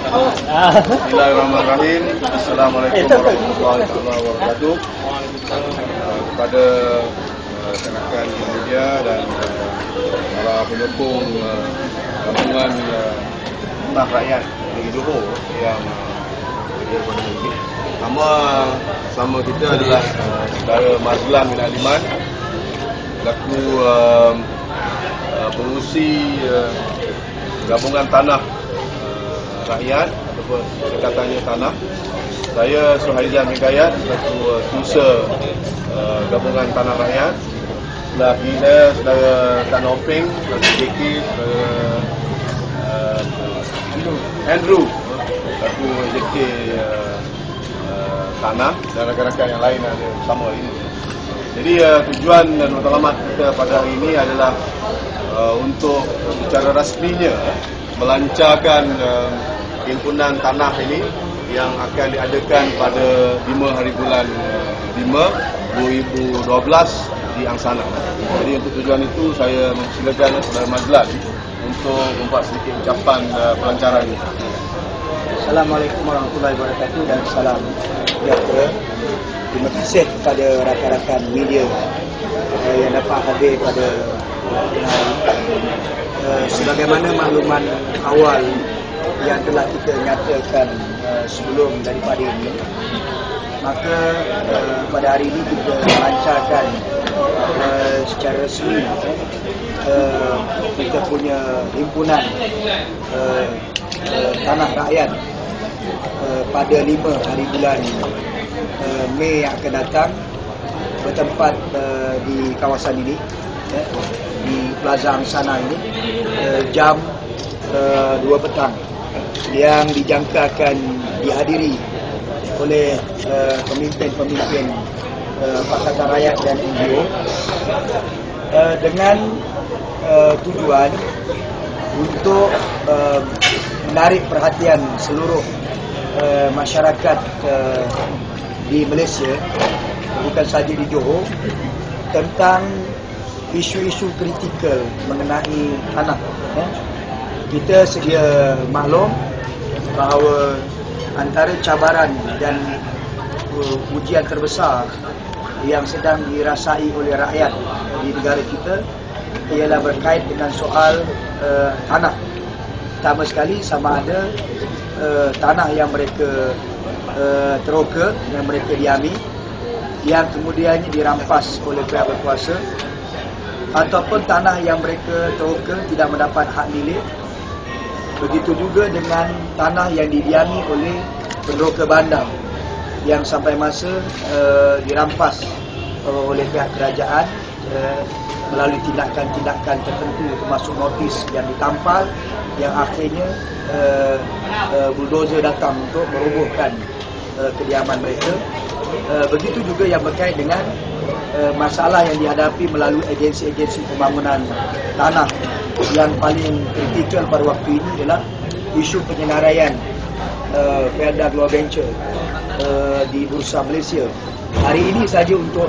Bismillahirrahmanirrahim. Assalamualaikum warahmatullahi wabarakatuh. Kepada rekan-rekan media dan para pendukung gabungan Tanah Rakyat Negeri Johor yang sama kita adalah saudara Mazlan bin Aliman, selaku pengurusi gabungan Tanah Rakyat ataupun singkatannya Tanah. Saya Suhaizan bin Gayat, selaku user gabungan Tanah Rakyat. Sebelah kiri saya saudara Tan Noping, selaku JK, Andrew, selaku JK Tanah, dan rakan-rakan yang lain ada bersama hari ini. Jadi tujuan dan matlamat kita pada hari ini adalah untuk secara rasminya melancarkan himpunan tanah ini yang akan diadakan pada 5 hari bulan 5 2012 di Angsana. Jadi untuk tujuan itu saya mempersilakan saudara Mazlan untuk membuat sedikit ucapan pelancaran ini. Assalamualaikum warahmatullahi wabarakatuh dan salam sejahtera. Terima kasih kepada rakan-rakan media yang dapat hadir pada hari ini. Sebagaimana makluman awal yang telah kita nyatakan sebelum daripada ini, maka pada hari ini kita melancarkan secara resmi kita punya himpunan Tanah Rakyat pada 5 hari bulan Mei yang akan datang, bertempat di kawasan ini, di Plaza Angsana ini, jam 2 petang, yang dijangka akan dihadiri oleh pemimpin-pemimpin Pakatan Rakyat dan NGO dengan tujuan untuk menarik perhatian seluruh masyarakat di Malaysia, bukan sahaja di Johor, tentang isu-isu kritikal mengenai tanah. Kita sedia maklum bahawa antara cabaran dan ujian terbesar yang sedang dirasai oleh rakyat di negara kita ialah berkait dengan soal tanah. Pertama sekali, sama ada tanah yang mereka teroka, yang mereka diami, yang kemudiannya dirampas oleh pihak berkuasa, ataupun tanah yang mereka teroka tidak mendapat hak milik. Begitu juga dengan tanah yang didiami oleh penderoka bandar yang sampai masa dirampas oleh pihak kerajaan melalui tindakan-tindakan tertentu, termasuk notis yang ditampal, yang akhirnya bulldozer datang untuk merobohkan kediaman mereka. Begitu juga yang berkait dengan masalah yang dihadapi melalui agensi-agensi pembangunan tanah. Yang paling kritikal pada waktu ini adalah isu penyenaraian Felda Global Venture di Bursa Malaysia. Hari ini saja, untuk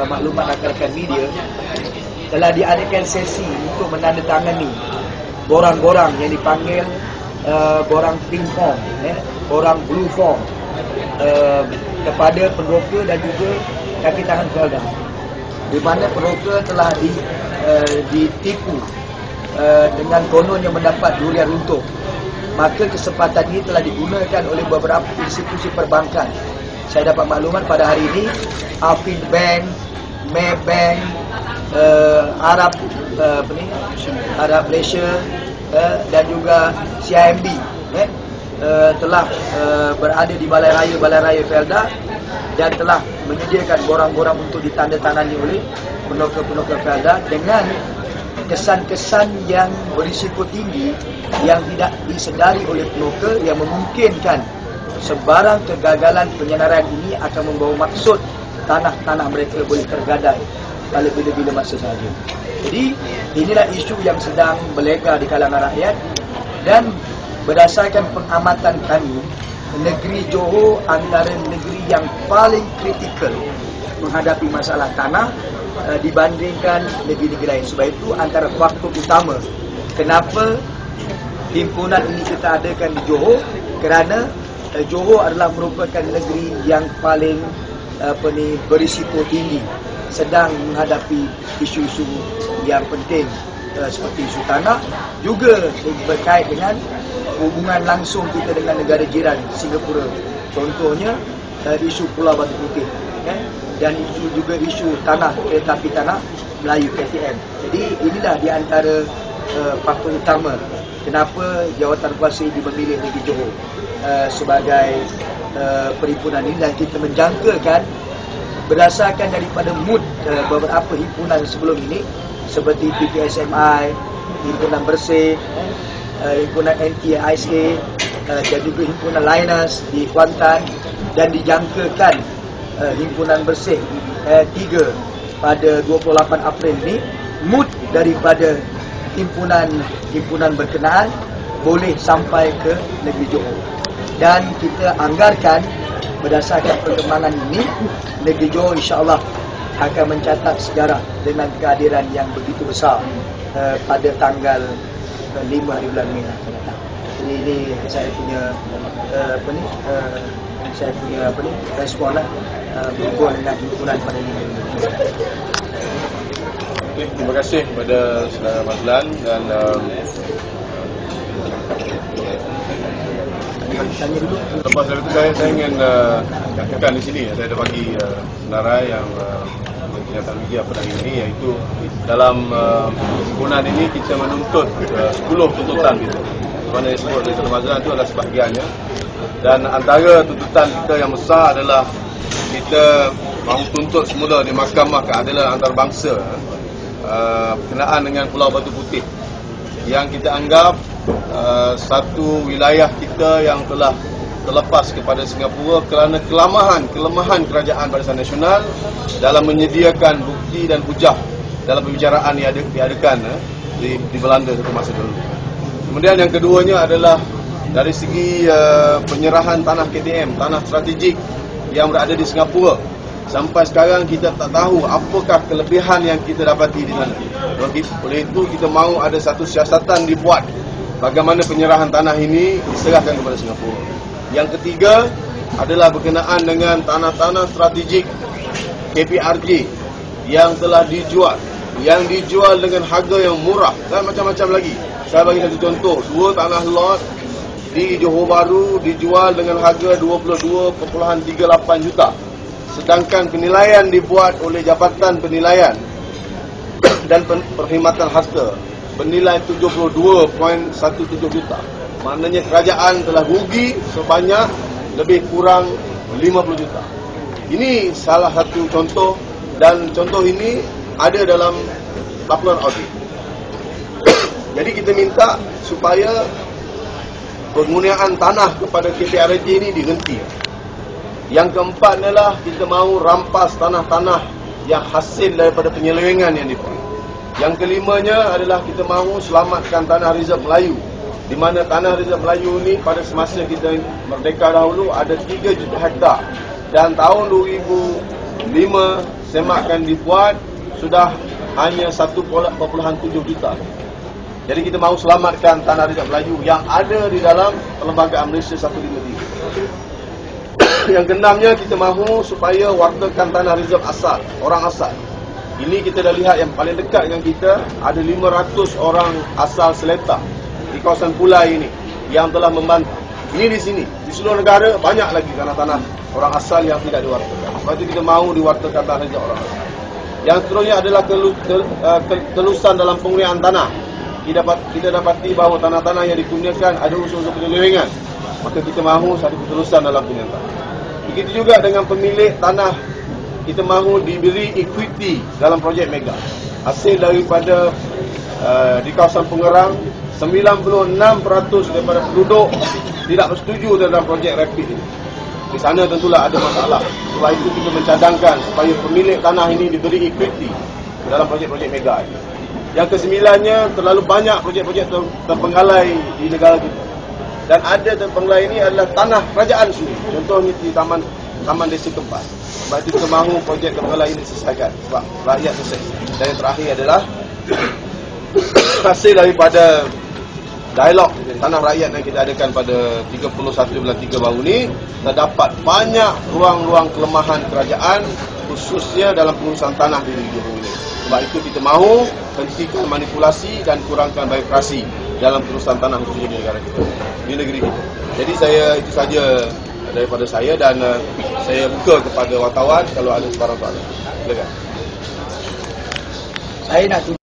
maklumat rakan-rakan media, telah diadakan sesi untuk menandatangani borang-borang yang dipanggil borang pink form, borang blue form, kepada penderoka dan juga kaki tangan Felda, di mana penderoka telah ditipu dengan konon yang mendapat durian runtuh. Maka kesempatan ini telah digunakan oleh beberapa institusi perbankan. Saya dapat maklumat pada hari ini Afin Bank, Maybank, Arab Malaysia dan juga CIMB telah berada di Balai Raya Felda dan telah menyediakan borang-borang untuk ditandatangani oleh penderoka-penderoka Felda dengan kesan-kesan yang berisiko tinggi yang tidak disedari oleh penderoka, yang memungkinkan sebarang kegagalan penyenaraian ini akan membawa maksud tanah-tanah mereka boleh tergadai pada bila-bila masa sahaja. Jadi inilah isu yang sedang berlega di kalangan rakyat, dan berdasarkan pengamatan kami, negeri Johor antara negeri yang paling kritikal menghadapi masalah tanah dibandingkan negeri-negeri lain. Sebab itu antara faktor utama kenapa himpunan ini kita adakan di Johor kerana Johor adalah merupakan negeri yang paling berisiko tinggi sedang menghadapi isu-isu yang penting seperti isu tanah, juga berkait dengan hubungan langsung kita dengan negara jiran Singapura, contohnya isu Pulau Batu Putih, dan juga isu tanah, kereta api tanah Melayu KTM. Jadi inilah di antara faktor utama kenapa jawatan kuasa ini memilih negeri Johor sebagai perhimpunan ini, dan kita menjangkakan berdasarkan daripada mood beberapa himpunan sebelum ini seperti PPSMI, Himpunan Bersih, Himpunan NTISA, dan juga Himpunan Liners di Kuantan, dan dijangkakan Himpunan Bersih 3 pada 28 April ini, mood daripada himpunan berkenaan boleh sampai ke negeri Johor. Dan kita anggarkan berdasarkan perkembangan ini, negeri Johor insya-Allah akan mencatat sejarah dengan kehadiran yang begitu besar pada tanggal 5 hari bulan Mei akan datang. Jadi ini saya punya respon lah berhubung dengan himpunan pada ini. Okay, terima kasih kepada Saudara Mazlan, dan lepas dari itu saya ingin nyatakan di sini, saya ada bagi senarai yang kenyataan media pada hari ini, iaitu dalam himpunan ini kita menuntut 10 tuntutan kita. Mana yang disebut oleh Saudara Mazlan itu adalah sebahagiannya, dan antara tuntutan kita yang besar adalah kita mahu tuntut semula di Mahkamah Keadilan Antarabangsa berkenaan dengan Pulau Batu Putih yang kita anggap satu wilayah kita yang telah terlepas kepada Singapura kerana kelemahan kerajaan Barisan Nasional dalam menyediakan bukti dan hujah dalam pembicaraan yang diadakan di Belanda satu masa dulu. Kemudian yang keduanya adalah dari segi penyerahan tanah KTM, tanah strategik yang berada di Singapura. Sampai sekarang kita tak tahu apakah kelebihan yang kita dapati di sana. Oleh itu kita mahu ada satu siasatan dibuat bagaimana penyerahan tanah ini diserahkan kepada Singapura. Yang ketiga adalah berkenaan dengan tanah-tanah strategik KPRJ yang telah dijual, dengan harga yang murah dan macam-macam lagi. Saya bagi satu contoh, 2 tanah lot di Johor Bahru dijual dengan harga 22.38 juta. Sedangkan penilaian dibuat oleh Jabatan Penilaian dan Perkhidmatan Harta bernilai 72.17 juta. Maknanya kerajaan telah rugi sebanyak lebih kurang 50 juta. Ini salah satu contoh, dan contoh ini ada dalam laporan audit. Jadi kita minta supaya penggunaan tanah kepada KPRJ ini dihenti. Yang keempat adalah kita mahu rampas tanah-tanah yang hasil daripada penyelewengan yang dibuat. Yang kelimanya adalah kita mahu selamatkan tanah Reserve Melayu, di mana tanah Reserve Melayu ini pada semasa kita merdeka dahulu ada 3 juta hektar, dan tahun 2005 semakan dibuat sudah hanya 1.7 juta. Jadi kita mahu selamatkan tanah Reserve Melayu yang ada di dalam Perlembagaan Malaysia 153. Yang keenamnya kita mahu supaya wartakan tanah reserve asal, orang asal. Ini kita dah lihat yang paling dekat dengan kita, ada 500 orang asal Seletar di kawasan Pulai ini yang telah membantu. Ini di sini, di seluruh negara banyak lagi tanah-tanah orang asal yang tidak diwartakan. Sebab itu kita mahu diwartakan tanah reserve orang asal. Yang seterusnya adalah ketelusan dalam penggunaan tanah. Kita dapati bahawa tanah-tanah yang digunakan ada unsur-unsur penyelewengan. Maka kita mahu satu ketelusan dalam penggunaan tanah. Begitu juga dengan pemilik tanah, kita mahu diberi equity dalam projek mega. Hasil daripada di kawasan Pengerang, 96% daripada penduduk tidak bersetuju dalam projek rapid ini. Di sana tentulah ada masalah. Sebab itu kita mencadangkan supaya pemilik tanah ini diberi equity dalam projek-projek mega ini. Yang kesembilannya, terlalu banyak projek-projek terpenggalai di negara kita. Dan ada terpenggalai ini adalah tanah kerajaan sendiri. Contohnya di Taman Desa Kempas. Sebab itu kita mahu projek terpenggalai ini diselesaikan sebab rakyat selesai. Dan yang terakhir adalah hasil daripada dialog tanah rakyat yang kita adakan pada 31 bulan 3 baru ni, terdapat banyak ruang-ruang kelemahan kerajaan, khususnya dalam pengurusan tanah di negeri Johor ini. Sebab itu kita mahu hentikan manipulasi dan kurangkan birokrasi dalam pengurusan tanah khususnya di negara kita, di negeri kita. Jadi itu saja daripada saya, dan saya buka kepada wartawan kalau ada sebarang soalan. Silakan. Saya nak